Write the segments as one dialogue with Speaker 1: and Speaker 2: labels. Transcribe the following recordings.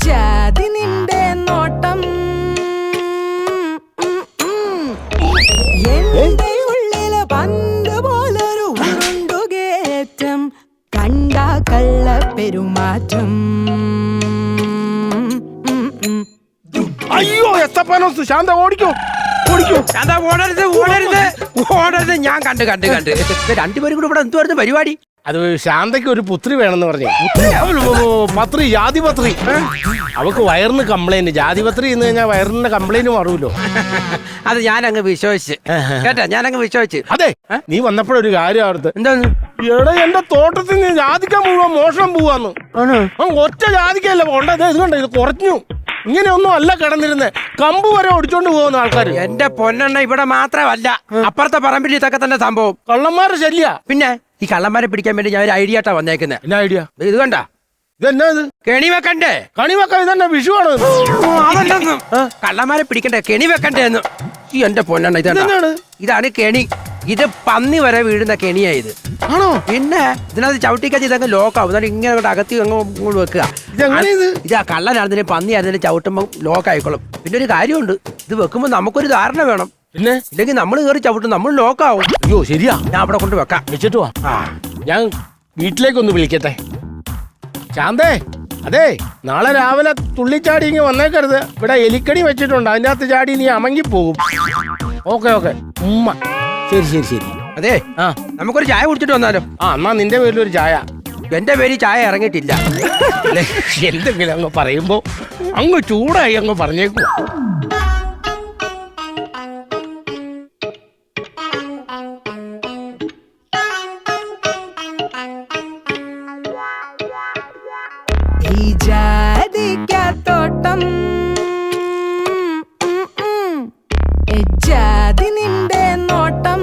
Speaker 1: ജാതി നിന്റെ നോട്ടം എന്റെ ഉള്ളില് പന്ത് പോലൊരു ഉരുണ്ടുകേറ്റം കണ്ട കള്ള പെരുമാറ്റം.
Speaker 2: അയ്യോ എത്തപ്പാനോസ് ശാന്ത ഓടിക്കോ ഓടിക്കോ.
Speaker 3: ശാന്ത ഓടരുത് ഓടരുത് ഓടരുത്. ഞാൻ കണ്ട് കണ്ട് കണ്ട് രണ്ടുപേരും കൂടെ ഇവിടെ എന്തുവായിരുന്നു പരിപാടി?
Speaker 2: അത് ശാന്തയ്ക്ക് ഒരു പുത്രി വേണമെന്ന് പറഞ്ഞു. പത്രി ജാതി പത്രി. അവക്ക് വയറിന് കംപ്ലൈന്റ്. ജാതി പത്രി ഇന്ന് കഴിഞ്ഞാൽ വയറിന്റെ കംപ്ലൈന്റ് മാറൂല്ലോ.
Speaker 3: അത് ഞാനങ്ങ് വിശ്വസിച്ച് കേട്ടാ, ഞാനങ്ങ് വിശ്വസിച്ച്.
Speaker 2: അതെ നീ വന്നപ്പോഴൊരു കാര്യം അവിടുത്തെ
Speaker 3: എന്താന്ന്
Speaker 2: എടാ എന്റെ തോട്ടത്തിൽ നിന്ന് ജാതിക്ക മുഴുവൻ മോഷണം പോവാന്ന്. ഒറ്റ ജാതിക്കല്ല പോണ്ടത്. ഇത് കണ്ട ഇത് കുറഞ്ഞു. ഇങ്ങനെയൊന്നും അല്ല കിടന്നിരുന്നേ. കമ്പ് വരെ ഒടിച്ചോണ്ട് പോകുന്ന ആൾക്കാർ.
Speaker 3: എന്റെ പൊന്നെണ്ണ ഇവിടെ മാത്രമല്ല, അപ്പുറത്തെ പറമ്പിൽ ഇതൊക്കെ തന്നെ സംഭവം.
Speaker 2: കള്ളന്മാരുടെ ശല്യ.
Speaker 3: പിന്നെ ഈ കള്ളന്മാരെ പിടിക്കാൻ വേണ്ടി ഞാൻ ഒരു ഐഡിയ ആയിട്ടാ വന്നേക്കുന്നത്.
Speaker 2: എന്നാ ഐഡിയ?
Speaker 3: ഇത് കണ്ട,
Speaker 2: ഇതെന്നാ ഇത്?
Speaker 3: കെണി വെക്കണ്ടേ?
Speaker 2: കണി വെക്കാൻ ഇതന്നെ വിഷുവാണ്.
Speaker 3: അതല്ലെന്ന്, കള്ളന്മാരെ പിടിക്കണ്ടേ, കെണി വെക്കണ്ടേ എന്ന്. ഈ എന്റെ പൊന്നെണ്ണ ഇതാണ് കെണി. ഇത് പന്നി വരെ വീഴുന്ന കെണിയായത്.
Speaker 2: ആണോ?
Speaker 3: പിന്നെ ഇതിനകത്ത് ചവിട്ടിക്കച്ച് ഇതങ്ങ് ലോക്കാവും. എന്നാലും ഇങ്ങനെ അകത്തി അങ്ങോട്ട് വെക്കുക. ഇത് കള്ളനായിരുന്നാലും പന്നി ആയിരുന്നാലും ചവിട്ടുമ്പോൾ ലോക്ക് ആയിക്കോളും. പിന്നെ ഒരു കാര്യമുണ്ട്, ഇത് വെക്കുമ്പോൾ നമുക്കൊരു ധാരണ വേണം.
Speaker 2: പിന്നെ
Speaker 3: ഇല്ലെങ്കിൽ നമ്മൾ കയറി ചവിട്ടും, നമ്മൾ ലോക്കാവും.
Speaker 2: അയ്യോ ശരിയാ.
Speaker 3: ഞാൻ അവിടെ കൊണ്ട് വെക്കാം.
Speaker 2: വെച്ചിട്ട് വാ. ഞാൻ വീട്ടിലേക്കൊന്ന് വിളിക്കട്ടെ. ശാന്തേ, അതെ നാളെ രാവിലെ തുള്ളിച്ചാടി ഇങ്ങ് വന്നേക്കരുത്. ഇവിടെ എലിക്കണി വെച്ചിട്ടുണ്ട്, അതിൻ്റെ അകത്ത് ചാടി നീ അമങ്ങി പോകും. ഓക്കെ ഓക്കെ ഉമ്മ. ശരി ശരി ശരി.
Speaker 3: അതെ നമുക്കൊരു ചായ കുടിച്ചിട്ട് വന്നാലോ?
Speaker 2: എന്നാ നിന്റെ പേരിലൊരു ചായ.
Speaker 3: എന്റെ പേര് ചായ ഇറങ്ങിയിട്ടില്ല.
Speaker 2: എന്തെങ്കിലും അങ്ങ് പറയുമ്പോ അങ്ങ് ചൂടായി അങ്ങ് പറഞ്ഞേക്കുവാ.
Speaker 1: ഈ ജാതിക്കത്തോട്ടം ജാതി നിന്റെ നോട്ടം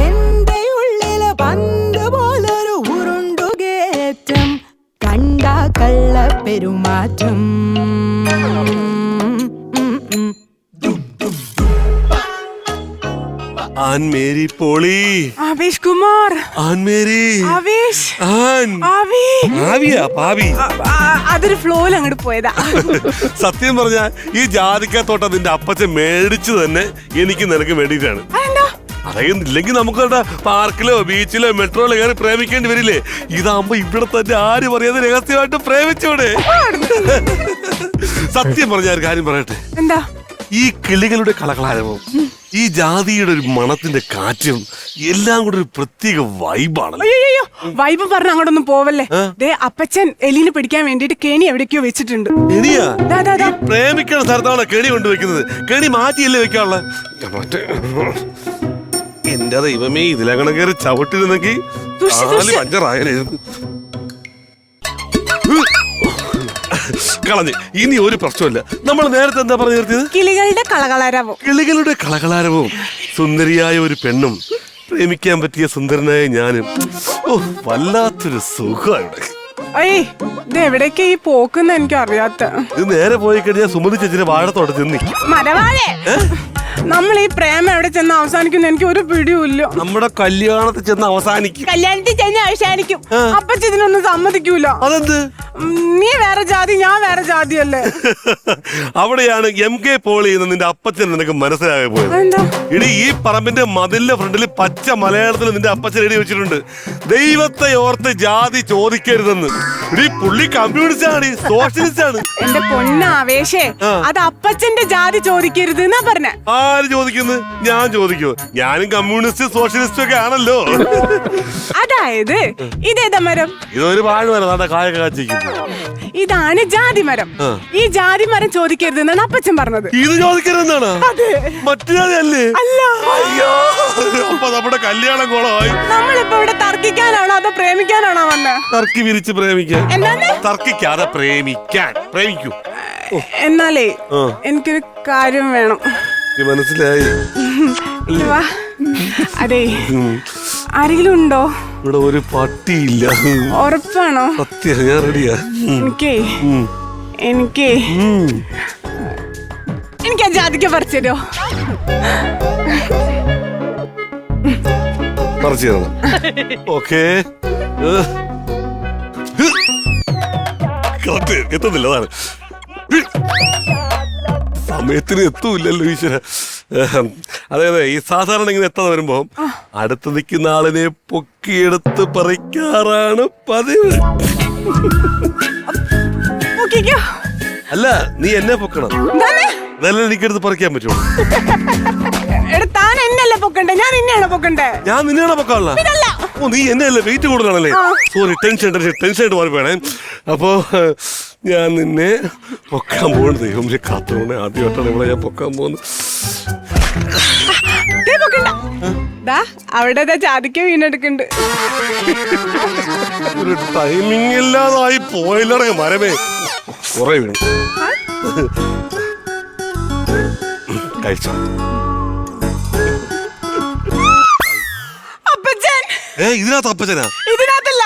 Speaker 1: എന്റെ ഉള്ളില് പന്ത് പോലൊരു ഉരുണ്ടുകേറ്റം കണ്ട കള്ള പെരുമാറ്റം.
Speaker 4: Ann Mary Poly.
Speaker 5: Avesh Kumar.
Speaker 4: Ann Mary.
Speaker 5: Avesh.
Speaker 4: Ann.
Speaker 5: ആവി.
Speaker 4: ആവിയാ പാവി.
Speaker 5: അതൊരു ഫ്ലോയിൽ അങ്ങോട്ട് പോയതാ.
Speaker 4: സത്യം പറഞ്ഞാ ഈ ജാതിക്കത്തോട്ടം നിന്റെ അപ്പച്ചൻ മേടിച്ചു തന്നെ എനിക്ക് നിനക്ക് വേണ്ടിയിട്ടാണ്. അറിയുന്നില്ലെങ്കിൽ നമുക്ക് പാർക്കിലോ ബീച്ചിലോ മെട്രോയിലോ കയറി പ്രേമിക്കേണ്ടി വരില്ലേ? ഇതാകുമ്പോ ഇവിടെ തന്നെ ആരും അറിയാതെ രഹസ്യമായിട്ട് പ്രേമിച്ചോടെ. സത്യം പറഞ്ഞ ഒരു കാര്യം പറയട്ടെ.
Speaker 5: എന്താ?
Speaker 4: ഈ കിളികളുടെ കളകളാരവും ഈ ജാതിയുടെ ഒരു മണത്തിന്റെ കാറ്റും എല്ലാം കൂടെ ഒരു പ്രത്യേക വൈബാണല്ലോ.
Speaker 5: അയ്യോ വൈബ് പറഞ്ഞ അങ്ങോട്ടൊന്നും പോവല്ലേ. ദേ അപ്പച്ചൻ എലിനെ പിടിക്കാൻ വേണ്ടിട്ട് കെണി എവിടേക്കോ വെച്ചിട്ടുണ്ട്.
Speaker 4: കെണിയാ? പ്രേമിക്കുന്ന സ്ഥലത്താണ് കെണി കൊണ്ടുവെക്കുന്നത്. കെണി മാറ്റിയല്ലേ വെക്കാനുള്ള. എന്റെ ദൈവമേ, ഇതിലങ്ങനെ കയറി ചവിട്ടിരുന്നെങ്കിൽ പഞ്ചറായാലും കളഞ്ഞ്. ഇനി ഒരു പ്രശ്നമില്ല. നമ്മൾ നേരത്തെ എന്താ പറഞ്ഞു നിർത്തിയത്?
Speaker 5: കിളികളുടെ കളകളാരവും.
Speaker 4: കിളികളുടെ കളകളാരവും സുന്ദരിയായ ഒരു പെണ്ണും പ്രേമിക്കാൻ പറ്റിയ സുന്ദരനായ ഞാനും. ഓ വല്ലാത്തൊരു സുഖമാണ്.
Speaker 5: ഇത് എവിടേക്കാ ഈ പോക്കുന്ന എനിക്ക് അറിയാത്ത.
Speaker 4: ഇത് നേരെ പോയി കഴിഞ്ഞാൽ സുമതി ചേച്ചിന്റെ വാഴത്തോടെ ചെന്നി
Speaker 5: മരവാഴേ. നമ്മൾ ഈ പ്രേമം എവിടെ ചെന്ന് അവസാനിക്കുന്ന എനിക്ക് ഒരു പിടിയുമില്ല.
Speaker 4: നമ്മുടെ കല്യാണത്തിൽ ചെന്ന് അവസാനിക്കും.
Speaker 5: കല്യാണത്തിൽ ചെന്ന് അവസാനിക്കും. അപ്പച്ചി ഇതിനൊന്നും സമ്മതിക്കൂല.
Speaker 4: അതെന്ത്?
Speaker 5: നീ വേറെ ജാതി, ഞാൻ വേറെ ജാതിയല്ലേ.
Speaker 4: അവിടെയാണ് MK പോളി എന്ന് നിന്റെ അപ്പച്ചൻ നിനക്ക് മനസ്സിലാകെ പോയത്. ഇനി ഈ പറമ്പിന്റെ മതിലിന്റെ ഫ്രണ്ടിൽ പച്ച മലയാളത്തിൽ നിന്റെ അപ്പച്ചൻ എഴുതി വെച്ചിട്ടുണ്ട്, ദൈവത്തെ ഓർത്ത് ജാതി ചോദിക്കരുതെന്ന്. ഇനി പുള്ളി കമ്മ്യൂണിസ്റ്റ് ആണ്, സോഷ്യലിസ്റ്റ് ആണ്.
Speaker 5: എന്റെ പൊന്നാവേശേ, അത് അപ്പച്ചന്റെ ജാതി ചോദിക്കരുത് എന്നാ പറഞ്ഞ.
Speaker 4: ആര് ചോദിക്കുന്നു? ഞാൻ ചോദിക്കൂ. ഞാനും കമ്മ്യൂണിസ്റ്റ് സോഷ്യലിസ്റ്റ് ഒക്കെ ആണല്ലോ.
Speaker 5: അതായത് ഇതേതാ മരം?
Speaker 4: ഇതൊരു വാഴമരം, കായൊക്കെ കാച്ചിരിക്കുന്നു.
Speaker 5: ഇതാണ് ജാതി മരം. ഈ ജാതി മരം ചോദിക്കരുത് എന്നാണ് അപ്പച്ചൻ പറഞ്ഞത്.
Speaker 4: ഇത് ചോദിക്കരുതെന്നാണ്? മറ്റു ജാതി അല്ലേ? അല്ല. അയ്യോ, അപ്പൊ നമ്മുടെ കല്യാണം കോളമായി.
Speaker 5: നമ്മളിപ്പോ ഇവിടെ തർക്കിക്കാനാണോ അതോ പ്രേമിക്കാനാണോ വന്ന്?
Speaker 4: തർക്കി വിരിച്ച് പ്രേമിക്കാൻ.
Speaker 5: എന്താണ്?
Speaker 4: തർക്കിക്കാതെ പ്രേമിക്കാൻ. പ്രേമിക്കൂ.
Speaker 5: എന്നാലേ എനിക്കൊരു കാര്യം വേണം.
Speaker 4: മനസ്സിലായി.
Speaker 5: അതെ, ആരെങ്കിലും ഉണ്ടോ?
Speaker 4: ഇവിടെ ഒരു പട്ടിയില്ല.
Speaker 5: ഉറപ്പാണോ?
Speaker 4: സത്യം, ഞാൻ റെഡിയാ.
Speaker 5: എനിക്ക് ആ ജാതിക്ക പറിച്ചോ?
Speaker 4: പറിച്ചു തരണം. ഓക്കേ. കറക്റ്റ് എത്തുന്നില്ല, അതാണ് സമയത്തിന് എത്തൂല്ലല്ലോ ഈശ്വര. അതെ അതെ, ഈ സാധാരണ ഇങ്ങനെ എത്താതെ വരുമ്പോ അടുത്ത് നിൽക്കുന്ന ആളിനെ പൊക്കിയെടുത്ത് പറിക്കാറാണ് പതിവ്.
Speaker 5: നോക്കിക്കോ.
Speaker 4: അല്ല, നീ എന്നെ പൊക്കണം,
Speaker 5: എന്താണ്?
Speaker 4: അതല്ലേ എനിക്കെടുത്ത് പറിക്കാൻ പറ്റുള്ളൂ.
Speaker 5: എടാ താൻ എന്നല്ല പൊക്കണ്ടേ, ഞാൻ നിന്നെയാണ് പൊക്കണ്ടേ.
Speaker 4: ഞാൻ നിന്നെയാണ് പൊക്കാനുള്ള. ഓ, നീ എന്നെ അല്ലേ വെയിറ്റ് കൂടുതലാണല്ലേ. സോറി, ടെൻഷൻ ആയിട്ട് മാറിപ്പോണേ. അപ്പോ ഞാൻ നിന്നെ പൊക്കാൻ പോകുന്നു. ദൈവം കാത്തോണേ, ആദ്യമായിട്ടാണ് ഇവിടെ ഞാൻ പൊക്കാൻ പോകുന്നത്.
Speaker 5: അവിടെ ജാതിക്ക വീണെടുക്കുന്നുണ്ട്.
Speaker 4: ഒരു ടൈമിംഗ് ഇല്ലാതായി പോയില്ലറേ മരമേ, കുറെ വീണു. കഴിച്ചോ?
Speaker 5: അപ്പച്ചൻ.
Speaker 4: ഇതിനകത്ത് അപ്പച്ചനാ?
Speaker 5: ഇതിനകത്തല്ല,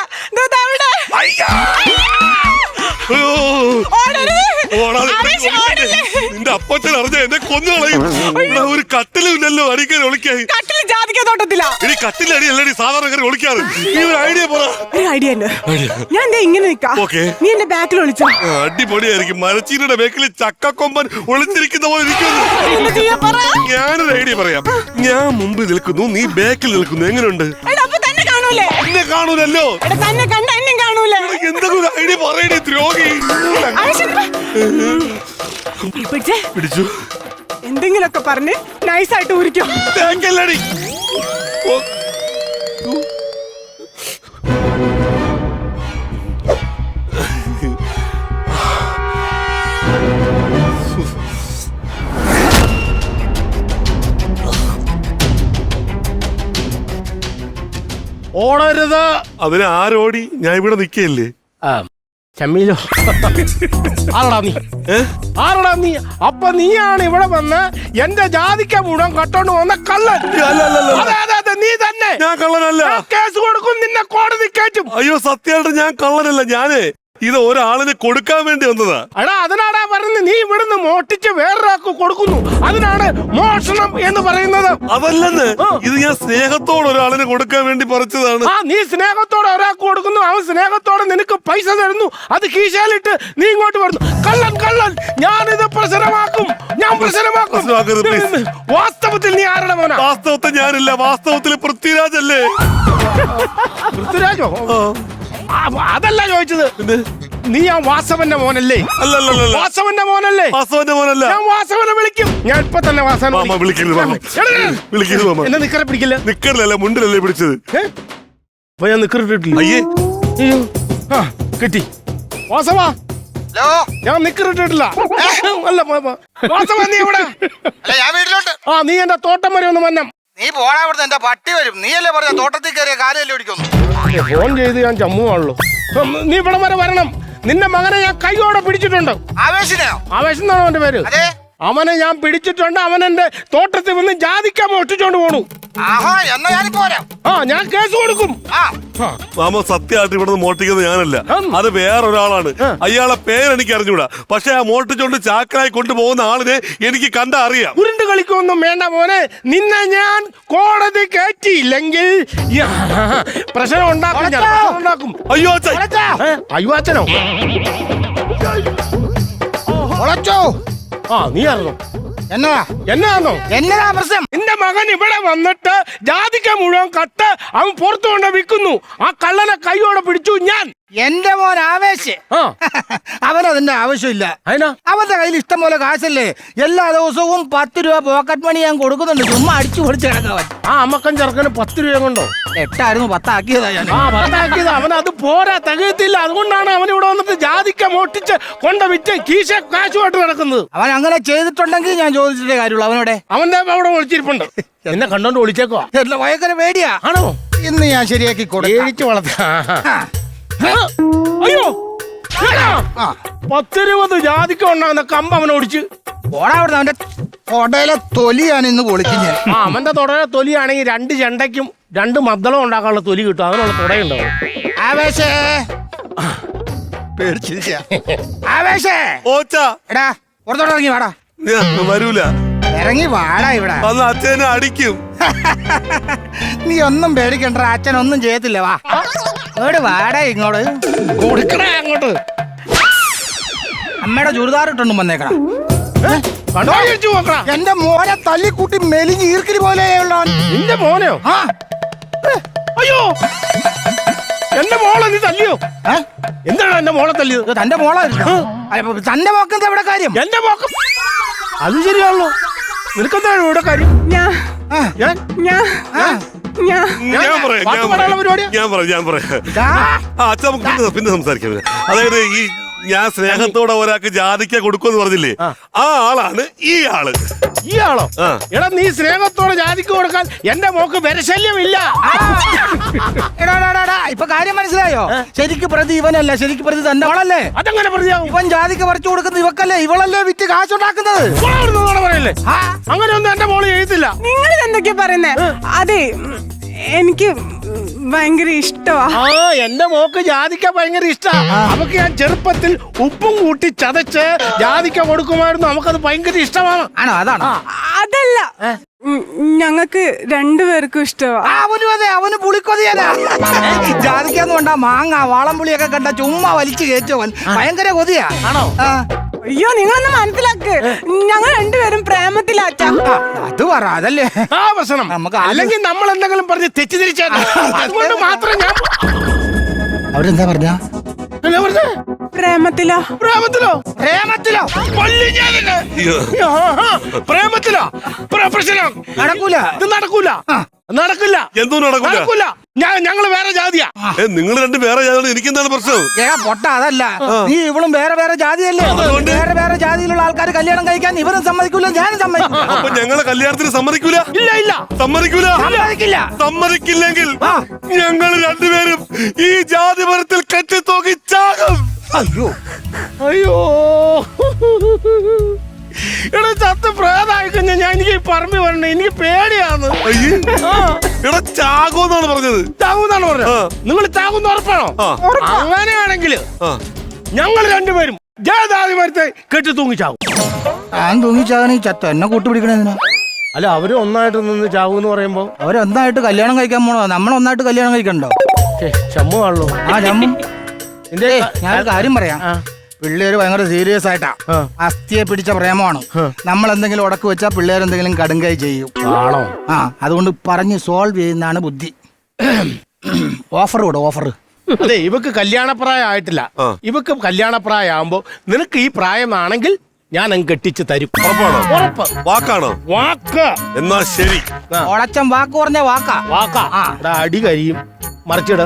Speaker 5: അവിടെ.
Speaker 4: നിന്റെ അപ്പച്ചൻ അറിഞ്ഞ എന്നെ കൊന്നുകളയും. ഒരു കട്ടിലും ഇല്ലല്ലോ അടിക്കാൻ ഒളിക്കായി.
Speaker 5: കട്ടില് ജാതിക്ക തോട്ടത്തില്ല.
Speaker 4: ഇനി കട്ടിലടി അല്ലടി സാധാരണ കയറി ഒളിക്കാറ്. നീ ഒരു ഐഡിയ പറ.
Speaker 5: ഒരു ഐഡിയ ഉണ്ട്. ഞാൻ ഇങ്ങനെ നിക്കാം, നീ എന്റെ ബാക്കിൽ ഒളിച്ചോ.
Speaker 4: അടിപൊളിയായിരിക്കും. മരച്ചീനിയുടെ ബാക്കിൽ ചക്കക്കൊമ്പൻ ഒളിച്ചിരിക്കുന്ന പോലെ ഇരിക്കുന്നു. ഞാനൊരു ഐഡിയ പറയാം. ഞാൻ മുമ്പിൽ നിൽക്കുന്നു, നീ ബാക്കിൽ നിൽക്കുന്നു. എങ്ങനെയുണ്ട്? എന്നെ കാണൂലല്ലോ.
Speaker 5: തന്നെ കണ്ട എന്നെ കാണൂല.
Speaker 4: എന്തെങ്കിലും ഐഡിയ പറയണേ ദ്രോഹി. പിടിച്ചു.
Speaker 5: എന്തെങ്കിലുമൊക്കെ പറഞ്ഞ് നൈസായിട്ട് ഊരിക്കും.
Speaker 4: തേക്കല്ലടി.
Speaker 2: ഓടരുത്.
Speaker 4: അതിന് ആരോടി? ഞാൻ ഇവിടെ നിക്കല്ലേ.
Speaker 2: ചമ്മീലോ, ആരടാ നീ? ആരടാ നീ? അപ്പൊ നീയാണ് ഇവിടെ വന്ന് എന്റെ ജാതിക്ക മുഴുവൻ കട്ടോണ്ട് വന്ന കള്ളൻ. അതെ, നീ തന്നെ.
Speaker 4: ഞാൻ കള്ളനല്ല.
Speaker 2: കേസ് കൊടുക്കും, നിന്നെ കോടതി കയറ്റും.
Speaker 4: അയ്യോ സത്യമായിട്ട് ഞാൻ കള്ളനല്ല. ഞാനേ ഇത് ഒരാളിന് കൊടുക്കാൻ വേണ്ടി വന്നതാ.
Speaker 2: എടാ, അതിനാടാ പറയുന്നത്. നീ ഇവിടുന്ന് മോട്ടിച്ച് വേറൊരാൾക്ക് കൊടുക്കുന്നു, അതിനാണ് മോഷണം എന്ന് പറയുന്നത്.
Speaker 4: അതല്ലെന്ന്, ഇത് ഞാൻ സ്നേഹത്തോടെ ഒരാളിന് കൊടുക്കാൻ വേണ്ടി പറിച്ചതാണ്.
Speaker 2: നീ സ്നേഹത്തോടെ ഒരാൾക്ക് കൊടുക്കുന്നു, അവൻ സ്നേഹത്തോടെ നിനക്ക് പൈസ തരുന്നു, അത് കീശയിലിട്ട് നീ ഇങ്ങോട്ട് വരുന്നു. കള്ളൻ. ഞാനിത് പ്രശ്നമാക്കും, ഞാൻ പ്രശ്നമാക്കും. വാസ്തവത്തിൽ നീ ആരുടെ മോനാ?
Speaker 4: വാസ്തവത്തിൽ ഞാനില്ല, വാസ്തവത്തിൽ പൃഥ്വിരാജല്ലേ.
Speaker 2: പൃഥ്വിരാജോ? അതല്ല ചോദിച്ചത്. നീ ആ വാസവന്റെ മോനല്ലേ?
Speaker 4: അല്ലല്ല,
Speaker 2: വാസവന്റെ മോനല്ലേ?
Speaker 4: വാസവന്റെ മോനല്ല.
Speaker 2: ഞാൻ വാസവനെ വിളിക്കും. ഞാൻ ഇപ്പൊ തന്നെ വാസവനെ
Speaker 4: വിളിക്കുന്നു.
Speaker 2: എന്നെ നിക്കറെ പിടിക്കില്ല.
Speaker 4: നിക്കറിലല്ല, മുണ്ടിലല്ലേ പിടിച്ചത്.
Speaker 2: അപ്പൊ ഞാൻ നിക്കറിട്ടിട്ടില്ല.
Speaker 4: അയ്യേ,
Speaker 2: കിട്ടി. വാസവാ, ഞാൻ നിക്കറിട്ടിട്ടില്ല. അല്ല വാസവ, നീ എവിടെ? നീ എന്റെ തോട്ടം വരെ ഒന്ന് വന്നം.
Speaker 6: നീ പോടാ അവിടുന്ന്, എന്റെ പട്ടി വരും. നീയല്ലേ പറഞ്ഞ തോട്ടത്തിൽ കയറിയ കാലല്ലേ ഓടിക്കുന്നു.
Speaker 2: ഫോൺ ചെയ്ത് ഞാൻ ജമ്മുവാണല്ലോ. നീ ഇവിടെ വരെ വരണം. നിന്റെ മകനെ ഞാൻ കൈയോടെ പിടിച്ചിട്ടുണ്ട്.
Speaker 6: ആവേശിനെയോ?
Speaker 2: ആവേശം എന്നാണോ അവന്റെ പേര്? അവനെ ഞാൻ പിടിച്ചിട്ടുണ്ട്. അവൻ എന്റെ തോട്ടത്തിൽ വന്ന് ജാതിക്ക മോഷ്ടിച്ചോണ്ട് പോണു.
Speaker 6: എന്നാ ഞാനിപ്പോ വരാം.
Speaker 2: ഞാൻ കേസ് കൊടുക്കും.
Speaker 4: മാമ സത്യമായിട്ട് ഇവിടെ മോട്ടിക്കുന്നത് ഞാനല്ല, അത് വേറൊരാളാണ്. അയാളെ പേരെനിക്ക് അറിഞ്ഞൂടാ. പക്ഷെ ആ മോട്ടിച്ചോണ്ട് ചാക്കരായി കൊണ്ടുപോകുന്ന ആളിനെ എനിക്ക് കണ്ടാ അറിയാം.
Speaker 2: ഉരുണ്ട് കളിക്കൊന്നും വേണ്ട മോനെ. നിന്നെ ഞാൻ കോടതി കയറ്റിയില്ലെങ്കിൽ പ്രശ്നം ഉണ്ടാക്കും.
Speaker 4: അയ്യോ അച്ഛൻ.
Speaker 2: അയ്യോ അച്ഛനോ? നീ അറിഞ്ഞോ? എന്നാന്നോ
Speaker 6: പ്രശ്നം?
Speaker 2: നിന്റെ മകൻ ഇവിടെ വന്നിട്ട് ജാതിക്ക മുഴുവൻ കട്ട് അവൻ പുറത്തു കൊണ്ട് വിൽക്കുന്നു. ആ കള്ളനെ കൈയോടെ പിടിച്ചു ഞാൻ.
Speaker 6: എന്റെ മോൻ ആവേശ് അവനതിന്റെ ആവശ്യമില്ല. അവന്റെ കയ്യിൽ ഇഷ്ടം പോലെ കാശല്ലേ. എല്ലാ ദിവസവും 10 രൂപ പോക്കറ്റ് മണി ഞാൻ കൊടുക്കുന്നുണ്ട്. ചുമ്മാ അടിച്ചു പൊളിച്ച് കിടക്കാൻ.
Speaker 2: അമ്മക്കൻ ചെറുക്കന് 10 രൂപ കൊണ്ടോ?
Speaker 6: 8 10 ആക്കിയതാ ഞാൻ.
Speaker 2: 10 ആക്കിയത്. അവൻ അത് പോരാ, തികയത്തില്ല. അതുകൊണ്ടാണ് അവൻ ഇവിടെ വന്നിട്ട് ജാതിക്ക മോട്ടിച്ച് വിറ്റ് കീശ കാശുമായിട്ട് നടക്കുന്നത്.
Speaker 6: അവൻ അങ്ങനെ ചെയ്തിട്ടുണ്ടെങ്കിൽ ഞാൻ ചോദിച്ചിട്ടേ കാര്യമുള്ളൂ. അവനോടെ
Speaker 2: അവന്റെ അവിടെ ഒളിച്ചിരിപ്പുണ്ട്. എന്നെ കണ്ടോണ്ട് ഒളിച്ചേക്കോ?
Speaker 6: ഭയങ്കര പേടിയാ.
Speaker 2: ആണോ?
Speaker 6: ഇന്ന് ഞാൻ ശരിയാക്കി
Speaker 2: കൊടുത്തു വളർത്താ. അയ്യോ, 10-20 ജാതിക്ക ഉണ്ടാകുന്ന കമ്പ് അവൻ ഓടിച്ച്
Speaker 6: ഓടാവിടുന്ന്. അവന്റെ തൊടയിലെ തൊലിയാണ് ഇന്ന് പൊളിക്കുന്നത്.
Speaker 2: അവന്റെ തൊടയിലെ തൊലിയാണെങ്കിൽ 2 ചെണ്ടയ്ക്കും 2 മദ്ദളം ഉണ്ടാക്കാനുള്ള തൊലി കിട്ടും. അതിനുള്ള തുടയുണ്ടാവും.
Speaker 6: ആവേശേ, പേടിച്ചിരിക്കാ. ആവേശേ, എടാ പുറത്തോട്ട് ഇറങ്ങി വാടാ.
Speaker 4: വരൂല.
Speaker 6: ഇറങ്ങി വാടാ. ഇവിടെ
Speaker 4: അച്ഛനെ അടിക്കും.
Speaker 6: നീ ഒന്നും പേടിക്കണ്ട, അച്ഛൻ ഒന്നും ചെയ്യത്തില്ല. വാ, വാടാ ഇങ്ങോട്ട്.
Speaker 2: കൊടുക്കണേ അങ്ങോട്ട്.
Speaker 6: അമ്മയുടെ ചുരിദാർ ഇട്ടൊന്നും വന്നേക്കണം.
Speaker 2: കണ്ടോ ചോദിച്ചു നോക്കണ.
Speaker 6: എന്റെ മോനെ തല്ലിക്കൂട്ടി മെലിഞ്ഞ് ഈർക്കിരി പോലെയുള്ളവൻ.
Speaker 2: നിന്റെ മോനെയോ?
Speaker 6: ആ
Speaker 2: അയ്യോ, എന്റെ മോളെ നീ തല്ലിയോ?
Speaker 6: ഏ?
Speaker 2: എന്താണ് എന്റെ മോളെ തല്ലിയത്?
Speaker 6: ഇത് തന്റെ മോളായിരുന്നു. തന്റെ മോക്കെന്താ ഇവിടെ കാര്യം?
Speaker 2: എന്റെ മോക്കം അത് ശരിയാണല്ലോ. നിനക്കെന്താണ് ഇവിടെ കാര്യം?
Speaker 5: ഞാൻ
Speaker 6: ആ,
Speaker 2: ഞാൻ
Speaker 5: ഞാൻ
Speaker 6: ആ.
Speaker 5: ഞാൻ
Speaker 4: ഞാൻ പറയാം
Speaker 2: വാക്ക് പറയാനുള്ള പരിപാടിയാ?
Speaker 4: ഞാൻ പറയാം
Speaker 6: ദാ,
Speaker 4: അച്ഛൻ നമുക്ക് പിന്നെ സംസാരിക്കാം. അതായത് ഈ ഞാൻ സ്നേഹത്തോടെ ഒരാൾക്ക് ജാതിക്ക കൊടുക്കുമെന്ന് പറഞ്ഞില്ലേ, ആ ആളാണ് ഈ ആള്.
Speaker 2: ഈ ആളോ?
Speaker 4: ആ.
Speaker 2: എടാ, നീ സ്നേഹത്തോടെ ജാതിക്ക് കൊടുക്കാൻ എന്റെ മോക്ക് വിരശല്യമില്ല.
Speaker 6: എടാ, എടാ, എടാ, ഇപ്പൊ കാര്യം മനസ്സിലായോ? ശരിക്ക് പ്രതി ഇവനല്ല, ശരിക്ക് പ്രതി തന്റെ മോളല്ലേ.
Speaker 2: അതെങ്ങനെ പ്രതിയാവും?
Speaker 6: ഇവൻ ജാതിക്ക് പറിച്ചു കൊടുക്കുന്ന ഇവക്കല്ലേ, ഇവളല്ലേ വിറ്റ് കാശുണ്ടാക്കുന്നത്.
Speaker 2: പറയല്ലേ?
Speaker 6: ആ,
Speaker 2: അങ്ങനെയൊന്നും എന്റെ മോള് എഴുതില്ല.
Speaker 5: നിങ്ങൾ എന്തൊക്കെയാ പറയുന്നേ? അതെ, എനിക്ക് ഭയങ്കര ഇഷ്ടമാ.
Speaker 2: ആ, എന്റെ മോക്ക് ജാതിക്ക ഭയങ്കര ഇഷ്ടാ. അവക്ക് ഞാൻ ചെറുപ്പത്തിൽ ഉപ്പും കൂട്ടി ചതച്ച് ജാതിക്ക കൊടുക്കുമായിരുന്നു. നമുക്കത് ഭയങ്കര ഇഷ്ടമാണ്.
Speaker 6: ആണോ? അതാണോ?
Speaker 5: അതല്ല, ഞങ്ങൾക്ക് രണ്ടുപേർക്കും ഇഷ്ടമാ.
Speaker 6: ആ, അവനും അതെ, അവന് പുളിക്കൊതിയനാ. ജാതിക്കാന്ന് കൊണ്ടാ മാങ്ങ വാളംപുളിയൊക്കെ കണ്ട ചുമ്മാ വലിച്ചു കയറ്റവൻ ഭയങ്കര കൊതിയാ.
Speaker 2: ആണോ?
Speaker 6: ആ,
Speaker 5: അയ്യോ, നിങ്ങളൊന്ന് മനസ്സിലാക്ക്, ഞങ്ങൾ രണ്ടുപേരും പ്രേമത്തിലാച്ചാ.
Speaker 6: അത് പറ, അതല്ലേ
Speaker 2: ആ പ്രശ്നം.
Speaker 6: നമുക്ക്
Speaker 2: അല്ലെങ്കിൽ നമ്മൾ എന്തെങ്കിലും പറഞ്ഞ് തെറ്റിദ്ധരിച്ചാൽ അതുകൊണ്ട് മാത്രം ഞാൻ
Speaker 6: അവരെന്താ പറഞ്ഞ?
Speaker 2: എന്നാ പറഞ്ഞേ?
Speaker 5: പ്രേമത്തിലാ.
Speaker 2: പ്രേമത്തിലോ?
Speaker 6: പ്രേമത്തിലോ?
Speaker 2: കൊല്ലും ഞാൻ നിന്നെ.
Speaker 4: അയ്യോ.
Speaker 2: പ്രേമത്തിലോ? പ്രശ്നം
Speaker 6: നടക്കൂല.
Speaker 2: ഇത് നടക്കൂല. നടക്കില്ല.
Speaker 4: എന്തോ നടക്കൂല.
Speaker 2: നടക്കൂല. ഞങ്ങള് വേറെ ജാതിയാ.
Speaker 4: നിങ്ങൾ രണ്ട് വേറെ ജാതിയാണ്, എനിക്കെന്താണ് പ്രശ്നം?
Speaker 6: പൊട്ട അതല്ല, നീ ഇവളും വേറെ വേറെ ജാതിയല്ലേ.
Speaker 4: അതുകൊണ്ട്?
Speaker 6: വേറെ വേറെ ജാതിയിലുള്ള ആൾക്കാർ കല്യാണം കഴിക്കാൻ ഇവരും സമ്മതിക്കൂല, ഞാനും സമ്മതിക്കൂല.
Speaker 4: അപ്പൊ ഞങ്ങളെ കല്യാണത്തിന് സമ്മതിക്കൂല?
Speaker 2: ഇല്ല ഇല്ല.
Speaker 4: സമ്മതിക്കൂല?
Speaker 6: സമ്മതിക്കില്ല.
Speaker 4: സമ്മതിക്കില്ലെങ്കിൽ
Speaker 6: ആ.
Speaker 4: ഞങ്ങൾ രണ്ടുപേരും ഈ ജാതി മരത്തിൽ കെട്ടിത്തൂക്കി ചാകും.
Speaker 6: അയ്യോ,
Speaker 2: അയ്യോ, എടാ, ചത്ത് പ്രേതായി കഴിഞ്ഞാൽ ഞാൻ എനിക്ക് പറമ്പി വരണേ. എനിക്ക് പേടിയാന്ന്.
Speaker 4: അയ്യേ. എടാ, ചാകുമെന്നാണ് പറഞ്ഞത്.
Speaker 2: ചാകുന്നാണ് പറഞ്ഞത്. നിങ്ങൾ ചാകുന്ന ഉറപ്പാണോ? അങ്ങനെയാണെങ്കിൽ ഞങ്ങൾ രണ്ടുപേരും ജാതി മരത്തെ കെട്ടി തൂങ്ങിച്ചാകും.
Speaker 6: ഞാൻ തൂങ്ങിച്ചാകണ ഈ ചത്ത എന്നെ കൂട്ടുപിടിക്കണേതിനാ?
Speaker 2: അല്ല, അവര് ഒന്നായിട്ട് നിന്ന് ചാകും എന്ന് പറയുമ്പോ
Speaker 6: അവരൊന്നായിട്ട് കല്യാണം കഴിക്കാൻ പോണോ? നമ്മളൊന്നായിട്ട് കല്യാണം കഴിക്കണ്ടോ?
Speaker 2: ചമ്മുവാണല്ലോ.
Speaker 6: ആ, ചമ്മും. ഞാനൊരു കാര്യം പറയാം. പിള്ളേര് ഭയങ്കര സീരിയസ് ആയിട്ടാ. അസ്ഥിയെ പിടിച്ച പ്രേമമാണ്. നമ്മൾ എന്തെങ്കിലും ഉടക്ക് വെച്ചാൽ പിള്ളേർ എന്തെങ്കിലും കടുങ്കൈ ചെയ്യും.
Speaker 2: ആണോ?
Speaker 6: ആ, അതുകൊണ്ട് പറഞ്ഞ് സോൾവ് ചെയ്യുന്നതാണ് ബുദ്ധി. ഓഫർ കൂടെ, ഓഫർ.
Speaker 2: അതെ, ഇവക്ക് കല്യാണപ്രായം ആയിട്ടില്ല. ഇവക്ക് കല്യാണപ്രായം ആകുമ്പോ നിനക്ക് ഈ പ്രായമാണെങ്കിൽ ഞാൻ അങ്ങ് കെട്ടിച്ച് തരും.
Speaker 4: ഉറപ്പാണോ?
Speaker 2: ഉറപ്പ്.
Speaker 4: വാക്കാണോ?
Speaker 2: വാക്ക്.
Speaker 4: എന്നാ ശരി.
Speaker 6: ഓളച്ചൻ വാക്ക് പറഞ്ഞ വാക്കാ.
Speaker 2: വാക്കാ. അടി കരിയും. മറിച്ചിട.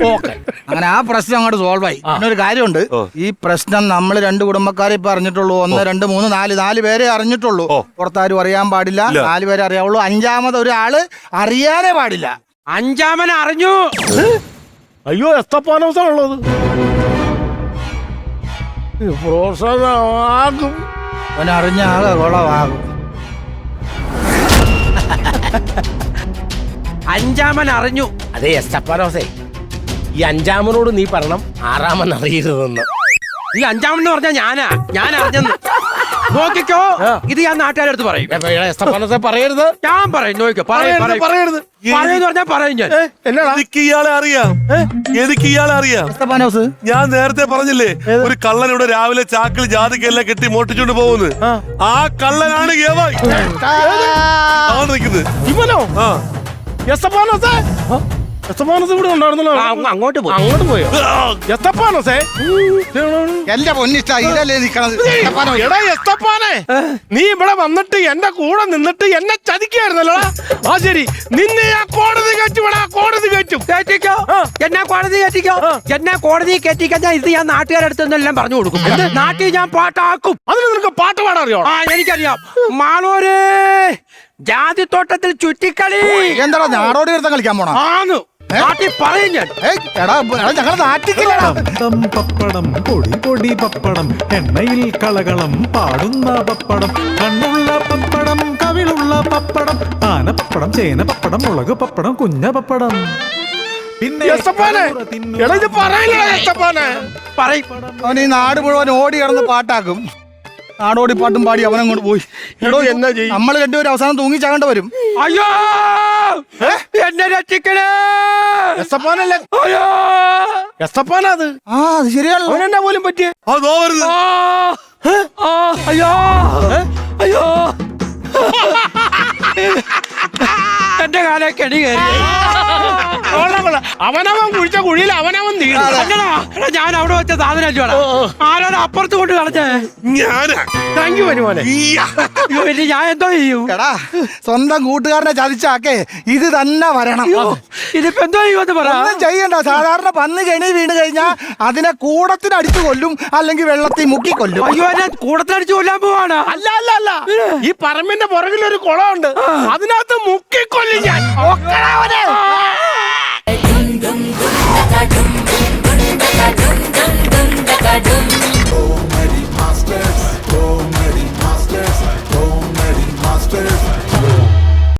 Speaker 2: ഓക്കെ.
Speaker 6: അങ്ങനെ ആ പ്രശ്നം അങ്ങോട്ട് സോൾവ് ആയി. പിന്നെ ഒരു കാര്യമുണ്ട്, ഈ പ്രശ്നം നമ്മൾ രണ്ട് കുടുംബക്കാരെ ഇപ്പൊ അറിഞ്ഞിട്ടുള്ളൂ. 1, 2, 3, 4 പേരെ അറിഞ്ഞിട്ടുള്ളൂ. പുറത്താരും അറിയാൻ പാടില്ല. 4 പേരെ അറിയാവുള്ളൂ. 5ാമത് ഒരാള് അറിയാനേ പാടില്ല.
Speaker 3: 5ാമൻ അറിഞ്ഞു.
Speaker 2: അയ്യോ, എസ്തപ്പാനോസാണുള്ളത്. പ്രോത്സാഹനമാകും.
Speaker 6: അവനറിഞ്ഞ ആകെ കുളമാകും.
Speaker 3: 5ാമൻ അറിഞ്ഞു.
Speaker 2: അതെ എസ്തപ്പാനോസേ, ഈ 5ാമനോട് നീ പറയണം 6ാമൻ അറിയരുതെന്ന്.
Speaker 3: ഈ 5ാമെന്ന് പറഞ്ഞാ ഞാൻ അറിഞ്ഞെന്ന്. നോക്കിക്കോ, ഇത് ഞാൻ നാട്ടുകാരെടുത്ത് പറയും.
Speaker 2: എസ്തപ്പാനോസേ പറയരുത്.
Speaker 3: ഞാൻ പറയും. നോക്കിക്കോ,
Speaker 2: പറയരുത്.
Speaker 3: പറയുന്ന പറഞ്ഞാ പറയും ഞാൻ.
Speaker 2: എന്നാടാ?
Speaker 4: എനിക്ക് ഇയാളെ അറിയാം. എനിക്ക് ഇയാളെ അറിയാം.
Speaker 6: എസ്തപ്പാനോസ്,
Speaker 4: ഞാൻ നേരത്തെ പറഞ്ഞില്ലേ, ഒരു കള്ളനിവിടെ രാവിലെ ചാക്കിൽ ജാതിക്കെല്ലാം കെട്ടി മോട്ടിച്ചോണ്ട് പോകുന്നു. ആ കള്ളനാണ് യവൻ. നിൽക്കുന്നത്
Speaker 2: ഇവനോ?
Speaker 4: ആ.
Speaker 2: എസ്തപ്പാനോസേ, എസ്തപ്പാനോസ് ഇവിടെ ഉണ്ടായിരുന്നല്ലോ.
Speaker 3: അങ്ങോട്ട് പോയി.
Speaker 2: അങ്ങോട്ട് പോയോ? എസ്തപ്പാനോസേ,
Speaker 6: എന്റെ പൊന്നിഷ്ട ഇതല്ലേ നിക്കണത്.
Speaker 2: എടാ എസ്തപ്പാനെ, നീ ഇവിടെ വന്നിട്ട് എന്റെ കൂടെ നിന്നിട്ട് എന്നെ ചതിക്കായിരുന്നല്ലോ. ആ ശരി, നിന്നെ ഞാൻ കോടതി കയറ്റുവിടാ. കോടതി കയറ്റും.
Speaker 3: കയറ്റിക്കോ, എന്നെ കോടതി കയറ്റിക്കോ. എന്നെ കോടതി കയറ്റിക്കഴിഞ്ഞാൽ ഇത് ഞാൻ നാട്ടുകാരെടുത്തെല്ലാം പറഞ്ഞു കൊടുക്കും. നാട്ടിൽ ഞാൻ പാട്ടാക്കും.
Speaker 2: അതിന് നിനക്ക് പാട്ട് പാടാൻ അറിയോ?
Speaker 3: ആ, എനിക്കറിയാം. മാളൂര് ജാതിത്തോട്ടത്തിൽ ചുറ്റിക്കളി.
Speaker 6: എന്താ നാടോടി നൃത്തം കളിക്കാൻ പോണോ?
Speaker 3: ആന്ന് നാട്ടിൽ പറയും ഞാൻ.
Speaker 6: എടാ, ഞങ്ങൾ നാട്ടിക്കില്ലടാ.
Speaker 7: പപ്പടം പപ്പടം പൊടി പൊടി പപ്പടം എണ്ണയിൽ കളകളം പാടുന്ന പപ്പടം കണ്ണുള്ള പപ്പടം കവിളുള്ള പപ്പടം ആന പപ്പടം ചേന പപ്പടം മുളക് പപ്പടം കുഞ്ഞ പപ്പടം പിന്നെ
Speaker 2: എസ്തപ്പാനെ, എടാ ഇത് പറയില്ല എസ്തപ്പാനെ.
Speaker 3: പറയും.
Speaker 6: അവൻ ഈ നാട് മുഴുവൻ ഓടി കിടന്ന് പാട്ടാക്കും. നാടോടി പാട്ടും പാടി അവൻ അങ്ങോട്ട് പോയി. എടോ
Speaker 2: എന്നാ ചെയ്യും?
Speaker 6: നമ്മൾ രണ്ടുപേരും അവസാനം തൂങ്ങിച്ചാകേണ്ട വരും.
Speaker 3: അയ്യോ എന്നെ രക്ഷിക്കണേ.
Speaker 2: എസ്തപ്പാനല്ലേ?
Speaker 3: അയ്യോ
Speaker 2: എസ്തപ്പാനാ അത്?
Speaker 6: ആ അത് ശരിയാണല്ലോ.
Speaker 2: അവനെന്നാ പോലും പറ്റിയ?
Speaker 4: അതോ വരുന്നത്.
Speaker 3: അയ്യോ അയ്യോ എന്റെ കാലെ കെണി കയറി.
Speaker 2: അവനവൻ കുഴിച്ച കുഴിയിൽ അവനവൻ തീരും.
Speaker 3: അല്ലടാ, എടാ, ഞാൻ അവിടെ വെച്ച സാധനം ആരാണ് അപ്പുറത്ത് കൊണ്ട് കളഞ്ഞേ?
Speaker 4: ഞാനാ.
Speaker 2: താങ്ക് യു അനുമോനെ.
Speaker 4: ഈയ്യ.
Speaker 3: അയ്യോ, ഇനി ഞാൻ എന്തോ ചെയ്യും?
Speaker 6: എടാ സ്വന്തം കൂട്ടുകാരനെ ചതിച്ചാക്കേ ഇത് തന്നെ വരണം.
Speaker 3: അയ്യോ, ഇതിപ്പോ എന്തോ ചെയ്യുമെന്ന് പറ.
Speaker 6: ഒന്നും ചെയ്യണ്ട. സാധാരണ പന്ന് കെണി വീണ് കഴിഞ്ഞാൽ അതിനെ കൂടത്തിന് അടിച്ചു കൊല്ലും, അല്ലെങ്കിൽ വെള്ളത്തിൽ മുക്കി കൊല്ലും.
Speaker 3: അയ്യോ, എന്നെ കൂടത്തിലടിച്ച് കൊല്ലാൻ പോവാണ്.
Speaker 2: അല്ല അല്ല അല്ല, ഈ പറമ്പിന്റെ പുറകിൽ ഒരു കുളമുണ്ട്, അതിനകത്ത് മുക്കിക്കൊല്ലും ഞാൻ.
Speaker 1: dum dum dum